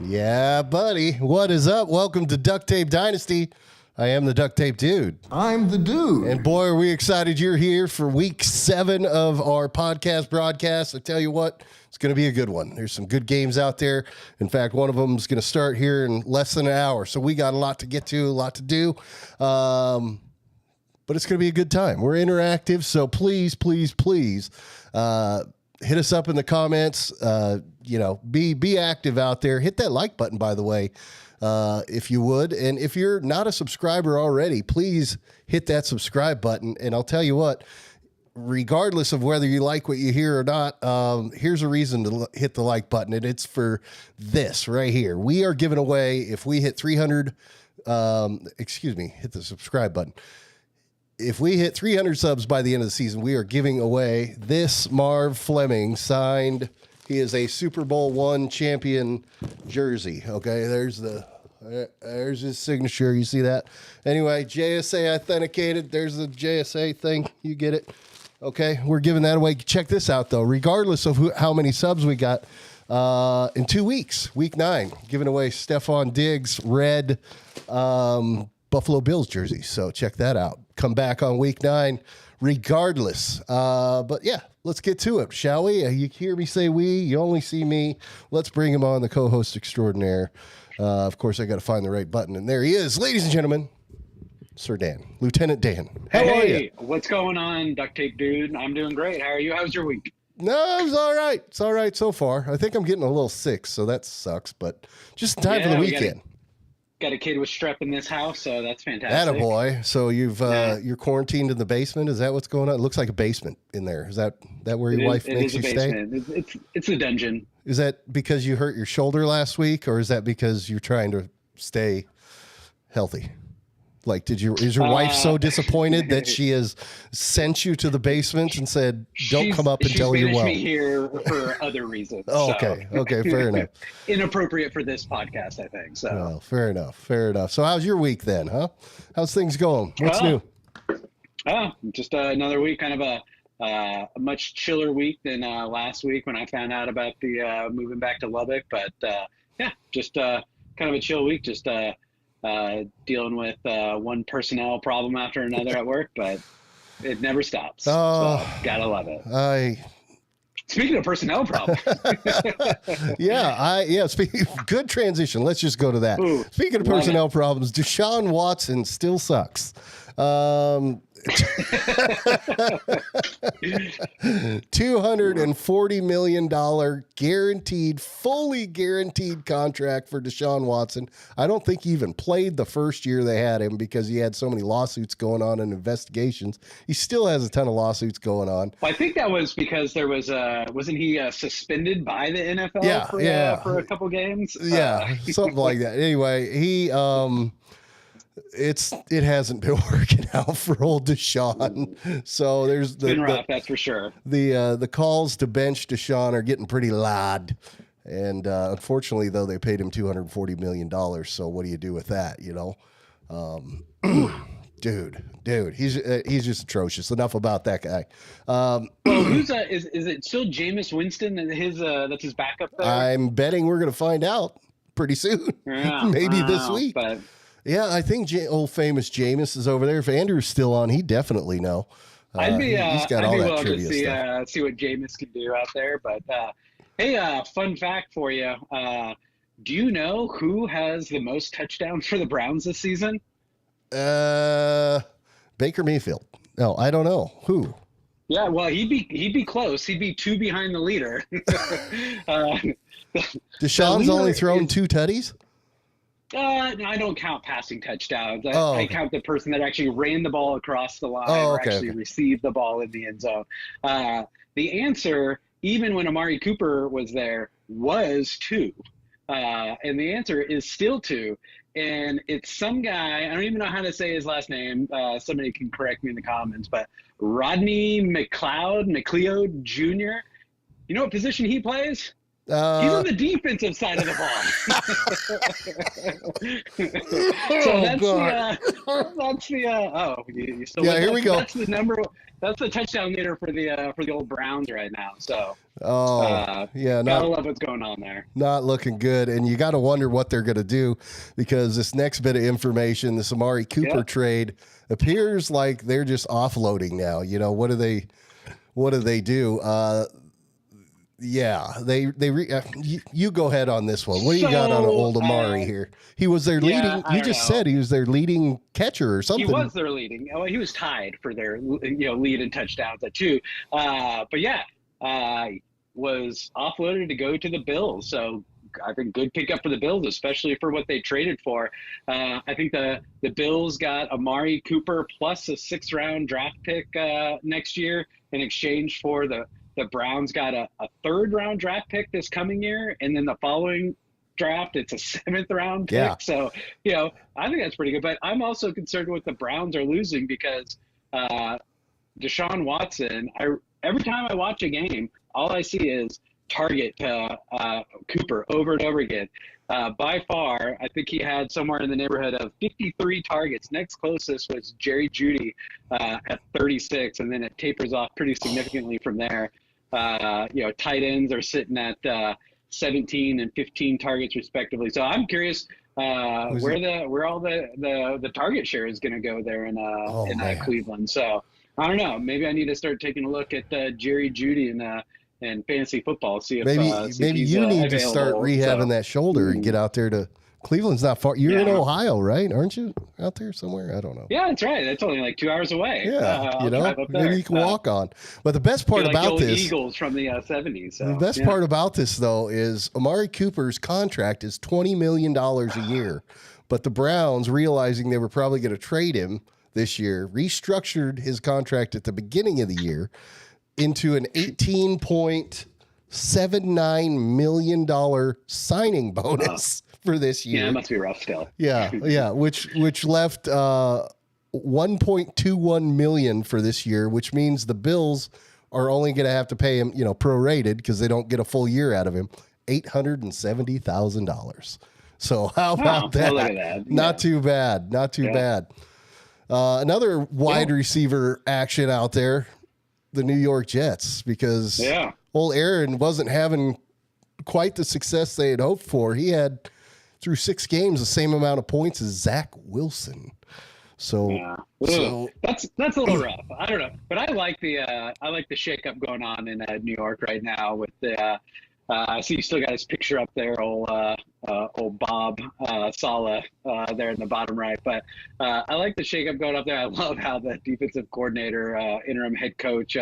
Yeah, buddy. What is up? Welcome to Duct Tape Dynasty. I am the Duct Tape Dude. I'm the dude. And boy, are we excited you're here for week 7 of our podcast broadcast. I tell you what, it's going to be a good one. There's some good games out there. In fact, one of them is going to start here in less than an hour. So we got a lot to get to, a lot to do. But it's going to be a good time. We're interactive. So please, hit us up in the comments. Be active out there. Hit that like button, by the way, if you would. And if you're not a subscriber already, please hit that subscribe button. And I'll tell you what, regardless of whether you like what you hear or not, here's a reason to hit the like button. And it's for this right here. We are giving away, if we hit 300, hit the subscribe button. If we hit 300 subs by the end of the season, we are giving away this Marv Fleming signed. He is a Super Bowl I champion jersey. Okay, there's his signature. You see that? Anyway, JSA authenticated. There's the JSA thing. You get it. Okay, we're giving that away. Check this out, though. Regardless of how many subs we got, in 2 weeks, week 9, giving away Stephon Diggs red Buffalo Bills jersey. So check that out. Come back on week 9 regardless. But yeah, let's get to it, shall we? You hear me say we, you only see me. Let's bring him on, the co-host extraordinaire. Of course, I got to find the right button. And there he is, ladies and gentlemen, Sir Dan, Lieutenant Dan. How are you? What's going on, Duct Tape Dude? I'm doing great. How are you? How's your week? No, it's all right. It's all right so far. I think I'm getting a little sick, so that sucks. But just in time for the weekend. Got a kid with strep in this house, so that's fantastic. Attaboy. So you're quarantined in the basement? Is that what's going on? It looks like a basement in there. Is that where your wife makes you stay? It's a dungeon. Is that because you hurt your shoulder last week, or is that because you're trying to stay healthy? Like, is your wife so disappointed that she has sent you to the basement and said, "Don't come up until you're well"? She's banished me here for other reasons. Oh, okay, fair enough. Inappropriate for this podcast, I think. So, well, fair enough. So, how's your week then, huh? How's things going? What's new? Just another week, kind of a much chiller week than last week when I found out about the moving back to Lubbock. But just kind of a chill week. Just dealing with one personnel problem after another at work, but it never stops. So gotta love it. Speaking of personnel problems. Good transition. Let's just go to that. Ooh, speaking of personnel problems, Deshaun Watson still sucks. $240 million fully guaranteed contract for Deshaun Watson. I don't think he even played the first year they had him because he had so many lawsuits going on and investigations. He still has a ton of lawsuits going on. Well, I think that was because there was wasn't he suspended by the NFL for a couple games? Yeah, something like that. Anyway, he it hasn't been working out for old Deshaun. So there's been rough, that's for sure. The calls to bench Deshaun are getting pretty loud. And unfortunately, though, they paid him $240 million. So what do you do with that, you know? Dude, he's just atrocious. Enough about that guy. Well, is it still Jameis Winston? That's his backup there? I'm betting we're going to find out pretty soon. Yeah, maybe this week. But yeah, I think old famous Jameis is over there. If Andrew's still on, he'd definitely know. He's got all that trivia stuff. See what Jameis can do out there. But hey, fun fact for you: do you know who has the most touchdowns for the Browns this season? Baker Mayfield. No, I don't know who. Yeah, well, he'd be close. He'd be 2 behind the leader. Deshaun's only thrown 2 tutties. No, I don't count passing touchdowns. I count the person that actually ran the ball across the line or received the ball in the end zone. The answer, even when Amari Cooper was there, was 2. And the answer is still 2. And it's some guy, I don't even know how to say his last name. Somebody can correct me in the comments, but Rodney McLeod Jr. You know what position he plays? He's on the defensive side of the ball. So that's you still here we go. That's the touchdown leader for the old Browns right now. So gotta love what's going on there. Not looking good, and you got to wonder what they're going to do, because this next bit of information, this Amari Cooper trade, appears like they're just offloading now. You know, what do they do? You go ahead on this one. What do you got on old Amari here? He was their leading. You just said he was their leading catcher or something. He was their leading. Well, he was tied for their lead in touchdowns at 2. Was offloaded to go to the Bills. So I think good pickup for the Bills, especially for what they traded for. I think the Bills got Amari Cooper plus a 6th-round draft pick next year in exchange for the Browns got a 3rd-round draft pick this coming year, and then the following draft it's a 7th-round pick. Yeah. So I think that's pretty good. But I'm also concerned with the Browns are losing because Deshaun Watson. Every time I watch a game, all I see is target Cooper over and over again. By far, I think he had somewhere in the neighborhood of 53 targets. Next closest was Jerry Jeudy at 36, and then it tapers off pretty significantly from there. Tight ends are sitting at 17 and 15 targets respectively. So I'm curious where all the target share is going to go there in Cleveland. So I don't know. Maybe I need to start taking a look at Jerry Jeudy and fantasy football. See if maybe you need to start rehabbing that shoulder and get out there to Cleveland's not far. You're in Ohio, right? Aren't you out there somewhere? I don't know. Yeah, that's right. That's only like 2 hours away. Yeah, maybe you can walk on. But the best part about this, Eagles from the 70s. So, the best part about this though is Amari Cooper's contract is $20 million a year, but the Browns, realizing they were probably going to trade him this year, restructured his contract at the beginning of the year into an $18.79 million signing bonus for this year. Yeah, it must be rough still. Yeah, which left $1.21 million for this year, which means the Bills are only going to have to pay him, prorated because they don't get a full year out of him, $870,000. So how about that? Look at that. Not too bad. Not too bad. Another wide receiver action out there, the New York Jets, because old Aaron wasn't having quite the success they had hoped for. He had, through 6 games, the same amount of points as Zach Wilson. So that's a little rough. I don't know, but I like the shakeup going on in New York right now with the. I see you still got his picture up there, old Bob Saleh there in the bottom right. But I like the shakeup going up there. I love how the defensive coordinator, interim head coach,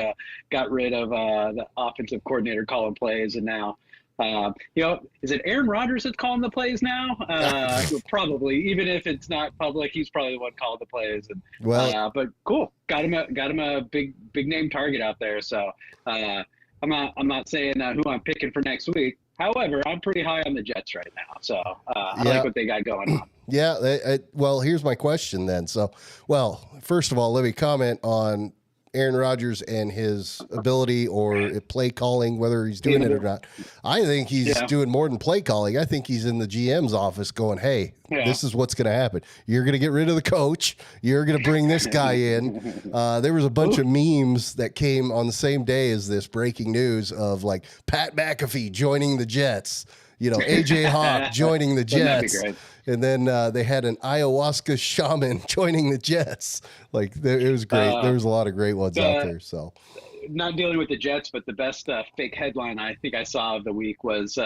got rid of the offensive coordinator calling plays, and now. Is it Aaron Rodgers that's calling the plays now? Probably, even if it's not public, he's probably the one calling the plays. And but cool, got him a big name target out there. So I'm not saying who I'm picking for next week. However, I'm pretty high on the Jets right now. So I like what they got going on. Yeah. Well, here's my question then. So, first of all, let me comment on Aaron Rodgers and his ability or play calling, whether he's doing it or not. I think he's doing more than play calling. I think he's in the GM's office going, hey, this is what's going to happen. You're going to get rid of the coach. You're going to bring this guy in. There was a bunch of memes that came on the same day as this breaking news of like Pat McAfee joining the Jets, AJ Hawk joining the Jets. And then they had an ayahuasca shaman joining the Jets. Like, it was great. There was a lot of great ones out there. So, not dealing with the Jets, but the best fake headline I think I saw of the week was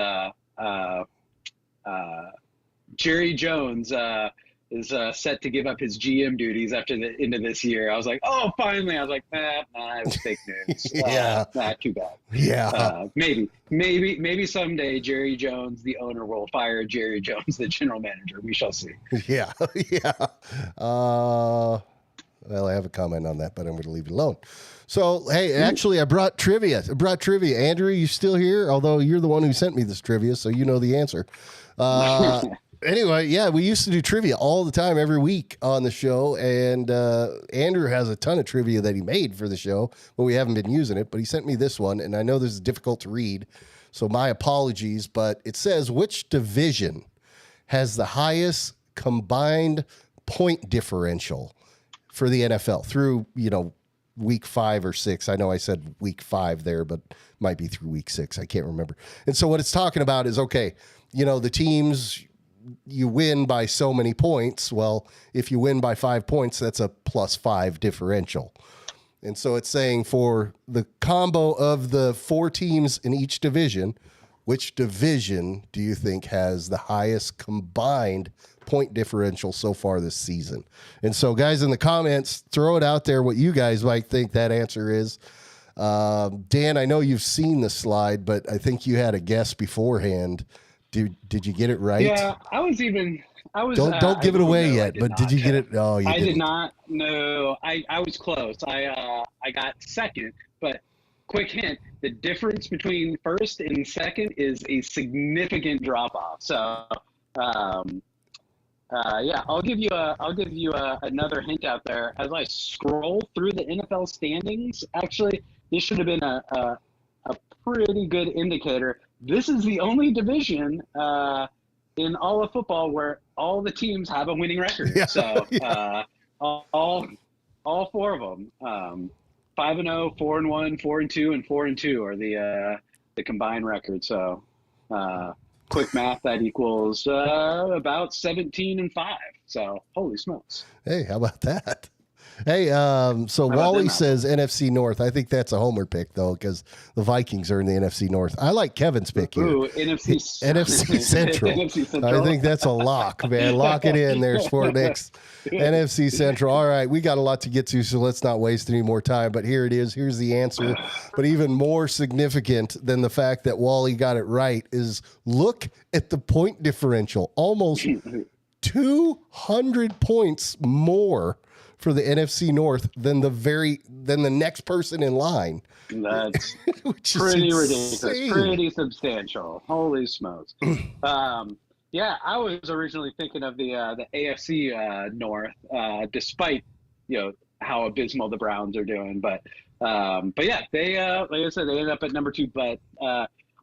Jerry Jones is set to give up his GM duties after the end of this year. I was like, oh, finally. I was like, it was fake news. Not too bad. Yeah. Maybe someday Jerry Jones, the owner, will fire Jerry Jones, the general manager. We shall see. Yeah. Well, I have a comment on that, but I'm going to leave it alone. So, hey, actually, I brought trivia. Andrew, you still here? Although you're the one who sent me this trivia, so you know the answer. Anyway, we used to do trivia all the time, every week on the show, and Andrew has a ton of trivia that he made for the show, but we haven't been using it, but he sent me this one, and I know this is difficult to read, So my apologies, but it says which division has the highest combined point differential for the NFL through, week 5 or 6. I know I said week 5 there, but might be through week 6. I can't remember. And so what it's talking about is, okay, the teams, you win by so many points. Well, if you win by 5 points, that's a +5 differential. And so it's saying for the combo of the 4 teams in each division, which division do you think has the highest combined point differential so far this season? And so, guys, in the comments, throw it out there what you guys might think that answer is. Dan, I know you've seen the slide, but I think you had a guess beforehand. Did you get it right? Yeah, I was. Don't give it away yet. But did you get it? Oh, you didn't. I did not. No, I was close. I got second, but quick hint: the difference between first and second is a significant drop off. So, yeah, I'll give you another hint out there. As I scroll through the NFL standings, actually, this should have been a pretty good indicator. This is the only division in all of football where all the teams have a winning record. Yeah, so yeah. All 4 of them, 5-0, 4-1, 4-2, and 4-2 are the combined record. So quick math, that equals about 17-5. So holy smokes! Hey, how about that? Hey, so Wally says NFC North. I think that's a homer pick, though, because the Vikings are in the NFC North. I like Kevin's pick here. Ooh, NFC Central. NFC Central. I think that's a lock, man. Lock it in there, Sportmix. NFC Central. All right, we got a lot to get to, so let's not waste any more time. But here it is. Here's the answer. But even more significant than the fact that Wally got it right is look at the point differential. Almost 200 points more for the NFC North than the next person in line. That's pretty ridiculous, pretty substantial. Holy smokes! Yeah, I was originally thinking of the AFC North, despite how abysmal the Browns are doing. But yeah, they like I said, they ended up at number 2, but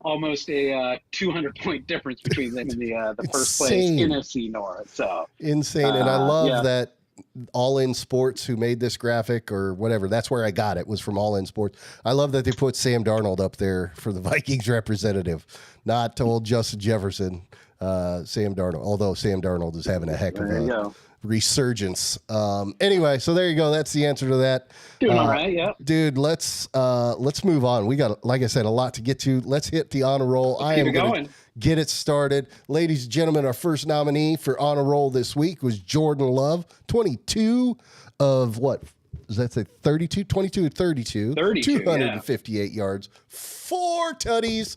almost a 200-point difference between them and the first place NFC North. So insane, and I love that. All In Sports, who made this graphic or whatever, that's where I got it, was from All In Sports. I love that they put Sam Darnold up there for the Vikings representative, not old Justin Jefferson, Sam Darnold, although Sam Darnold is having a heck of a resurgence. Anyway, so there you go. That's the answer to that. Doing all right, yeah. Dude, let's move on. We got, like I said, a lot to get to. Let's hit the honor roll. I am going to get it started. Ladies and gentlemen, our first nominee for honor roll this week was Jordan Love, 22 of what? Does that say 32? 22 of 32. 258 yards, 4 tutties.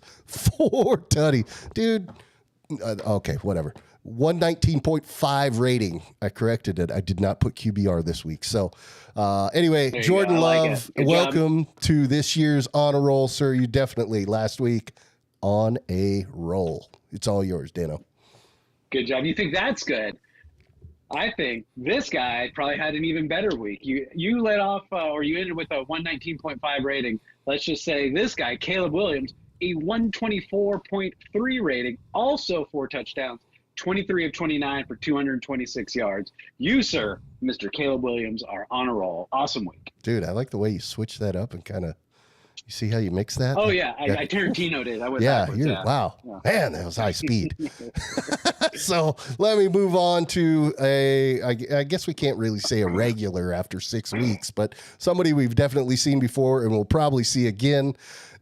Dude, okay, whatever. 119.5 rating. I corrected it. I did not put QBR this week. So anyway, Jordan Love, welcome to this year's honor roll, sir. You definitely last week on a roll. It's all yours, Dano. Good job. You think that's good? I think this guy probably had an even better week. You led off, or you ended with a 119.5 rating. Let's just say this guy, Caleb Williams, a 124.3 rating, also 4 touchdowns, 23 of 29 for 226 yards. You, sir, Mr. Caleb Williams, are on a roll. Awesome week. Dude, I like the way you switch that up and kind of, you see how you mix that? Oh, yeah. I Tarantino'd it. I went wow. Yeah. Man, that was high speed. So let me move on to I guess we can't really say a regular after 6 weeks, but somebody we've definitely seen before and we'll probably see again.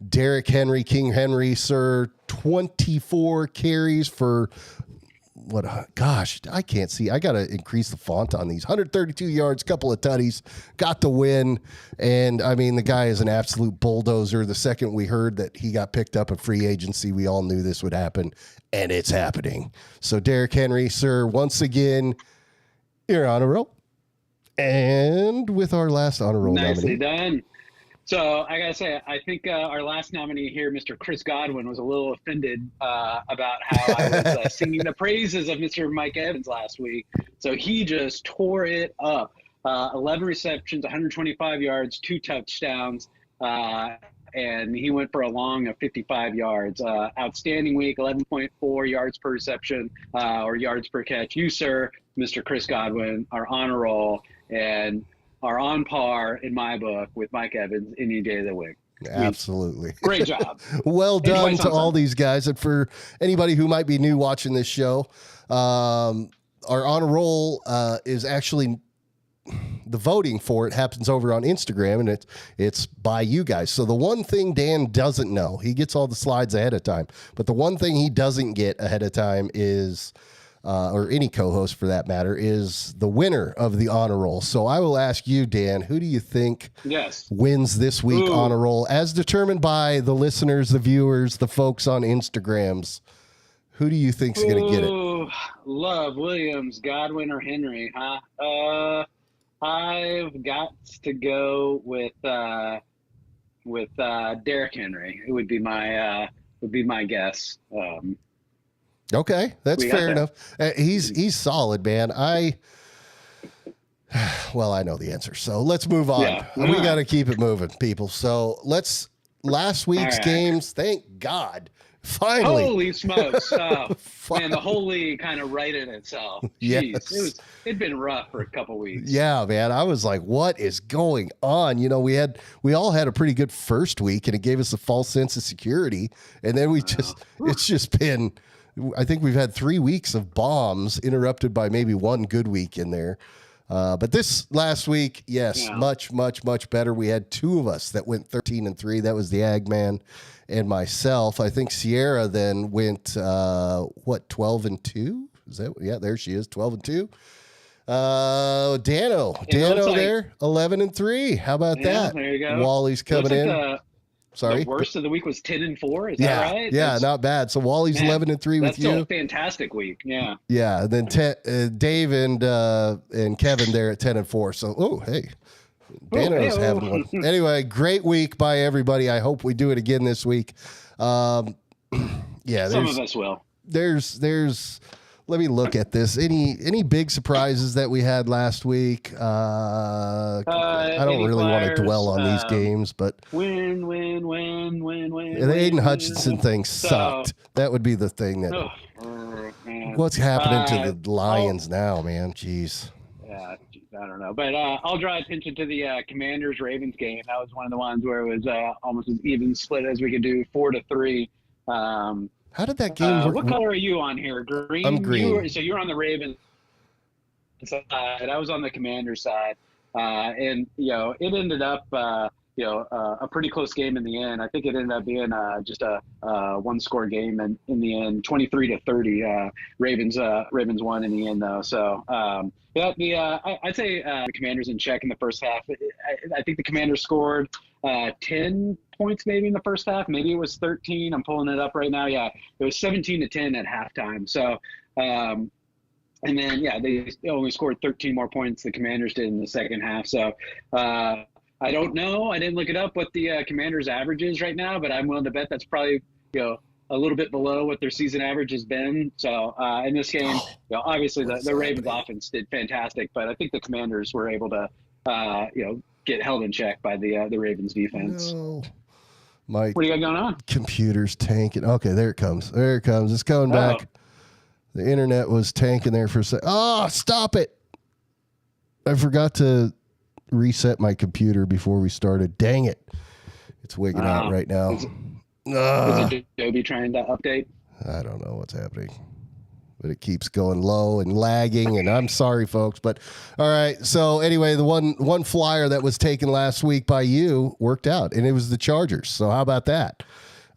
Derrick Henry, King Henry, sir, 24 carries for gosh, I can't see. I got to increase the font on these. 132 yards, couple of tutties, got the win. And, I mean, the guy is an absolute bulldozer. The second we heard that he got picked up at free agency, we all knew this would happen, and it's happening. So, Derrick Henry, sir, once again, you're on a roll. And with our last honor roll nicely nominee. Done. So I got to say, I think our last nominee here, Mr. Chris Godwin, was a little offended about how I was singing the praises of Mr. Mike Evans last week. So he just tore it up. 11 receptions, 125 yards, 2 touchdowns. and he went for a long of 55 yards. Outstanding week, 11.4 yards per reception, or yards per catch. You, sir, Mr. Chris Godwin, are on a roll and are on par in my book with Mike Evans any day of the week. Absolutely. Great job. Well done to all these guys. And for anybody who might be new watching this show, our on a roll is actually, the voting for it happens over on Instagram, and it's by you guys. So the one thing Dan doesn't know, he gets all the slides ahead of time, but the one thing he doesn't get ahead of time is, or any co-host for that matter, is the winner of the honor roll. So I will ask you, Dan, who do you think wins this week honor roll, as determined by the listeners, the viewers, the folks on Instagrams? Who do you think's going to get it? Love, Williams, Godwin, or Henry, huh? I've got to go with Derrick Henry. It would be my guess. Okay, that's fair enough. He's solid, man. I know the answer, so let's move on. Yeah. We got to keep it moving, people. So last week's games, thank God. Finally. Holy smokes. Man, the whole league kind of righted itself. Jeez. Yes. It'd been rough for a couple weeks. Yeah, man. I was like, what is going on? You know, we all had a pretty good first week, and it gave us a false sense of security. And then it's just been, I think we've had 3 weeks of bombs interrupted by maybe one good week in there. But this last week, much, much, much better. We had two of us that went 13-3. That was the Ag Man and myself. I think Sierra then went 12-2? Is that? Yeah, there she is, 12-2. Dano there, 11-3. How about that? There you go. Wally's coming in. Sorry. The worst of the week was 10-4. Is that right? Yeah, not bad. So Wally's 11-3 with you. That's still a fantastic week. Yeah. Yeah. And then Dave and Kevin there at 10-4. So, hey, Dano's having one. Anyway, great week by everybody. I hope we do it again this week. Some of us will. There's. Let me look at this. Any big surprises that we had last week? I don't really want to dwell on these games, but win. The Aiden Hutchinson thing sucked. That would be the thing that. What's happening to the Lions now, man? Jeez. Yeah, I don't know, but I'll draw attention to the Commanders-Ravens game. That was one of the ones where it was almost as even split as we could do, 4-3. How did that game work? What color are you on here? Green? I'm green. So you're on the Ravens side. I was on the Commanders side. And, it ended up, a pretty close game in the end. I think it ended up being just a one-score game in the end, 23-30. Ravens won in the end, though. So, I'd say the Commanders in check in the first half. I think the Commanders scored 10 points maybe in the first half. Maybe it was 13. I'm pulling it up right now. Yeah, it was 17-10 at halftime. So, and then, they only scored 13 more points the Commanders did in the second half. So, I don't know. I didn't look it up what the Commanders' average is right now, but I'm willing to bet that's probably, a little bit below what their season average has been. So in this game, obviously the Ravens offense did fantastic, but I think the Commanders were able to, get held in check by the Ravens defense. No. What do you got going on? Computer's tanking. Okay, there it comes. It's coming back. The internet was tanking there for a second. Oh, stop it. I forgot to reset my computer before we started. Dang it. It's wigging out right now. Is Adobe trying to update? I don't know what's happening, but it keeps going low and lagging, and I'm sorry, folks. But all right. So anyway, the one flyer that was taken last week by you worked out, and it was the Chargers. So how about that?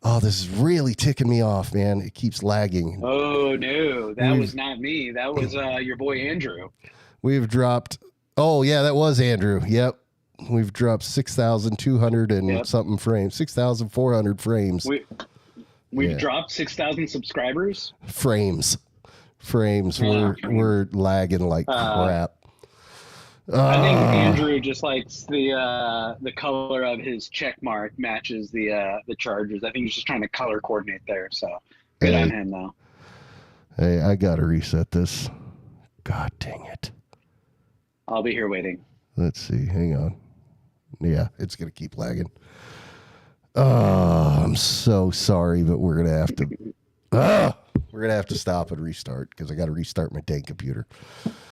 Oh, this is really ticking me off, man. It keeps lagging. Oh, no. That was not me. That was your boy Andrew. We've dropped. Oh, yeah, that was Andrew. Yep. We've dropped 6,200 and something frames. 6,400 frames. We've dropped 6,000 subscribers? Frames. We're lagging like crap. I think Andrew just likes the color of his check mark matches the Chargers. I think he's just trying to color coordinate there. So good on him, though. Hey, I got to reset this. God dang it. I'll be here waiting. Let's see. Hang on. Yeah, it's going to keep lagging. Oh, I'm so sorry, but we're gonna have to. We're gonna have to stop and restart because I got to restart my dang computer.